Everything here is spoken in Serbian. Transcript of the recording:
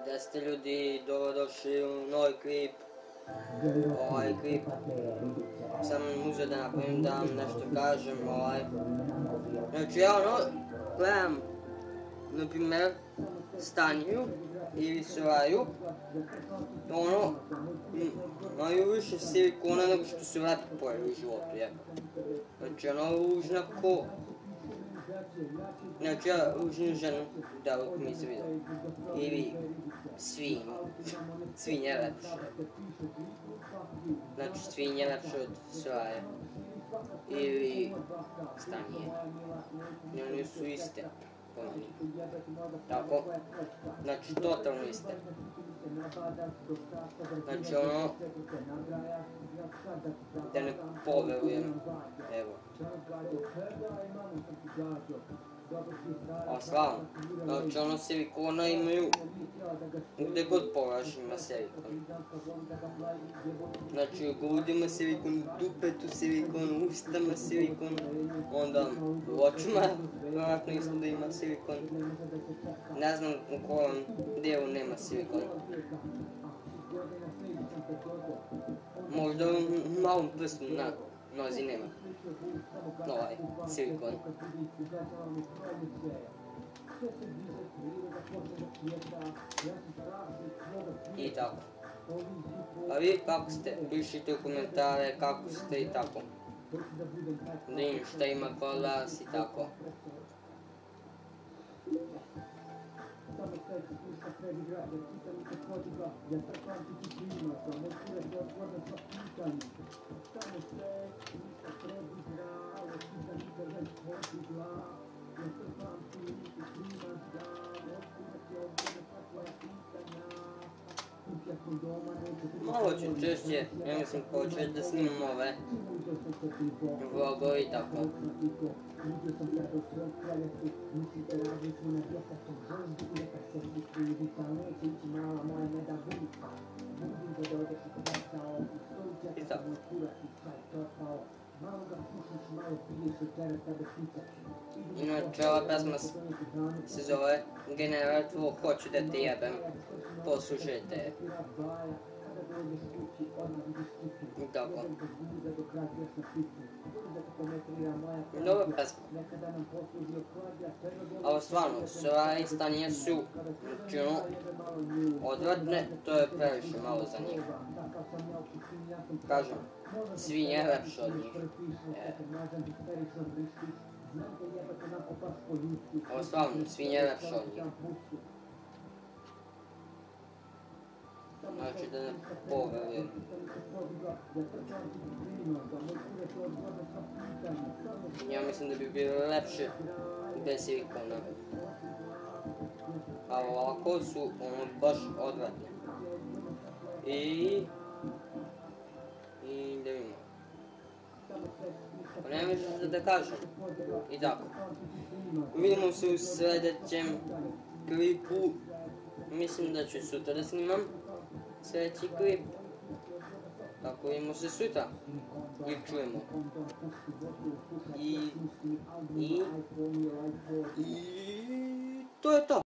da ste ljudi dobrodošli u novi klip. Ovaj klip sam uzeo da napravim, da vam nešto kažem. Znači ja gledam, na primjer, Stanju ili Soraju, imaju više silikona nego što su lepe pojave u životu, jel? Znači ružna ko... Znači ja ružnu ženu dok mi se vidio. Ili svinje lepše. Znači svinje lepše od Soraje. Ili Stanje. I oni su iste. Po meni. Tako. Znači totalno iste. Znači da ne poverujem. Evo. A stvarno, znači silikona imaju gdje god pogledaš ima silikon. Znači u grudima silikon, dupetu silikon, ustama silikon, onda u očima vjerojatno isto da ima silikon. Ne znam u kojem dijelu nema silikon. Možda u malom prstu na nozi nema. Silikon. I tako. A vi kako ste? Pišite u komentare kako ste i tako. Da im šta ima kod vas i tako. Malo ću češće, ja mislim početi da snimam ove vlogove i tako. I tako. Inače ova pesma se zove Generator hoću da te jebem. Poslušajte je. I tako. Dobra pesma. Ali stvarno, Soraja i Stanje su odvratne, to je previše malo za njih. Kažem, svinje je lepše od njih. Ali stvarno, svinje je lepše od njih. Znači da ne poverujem. Ja mislim da bi bilo lepše bez silikona. A ovako su baš odvratne. I da vidimo. Pa nema što da kažem. I tako. Vidimo se u sljedećem klipu. Mislim da ću sutra da snimam sljedeći klip. Tako vidimo se sutra. I čujemo. I to je to.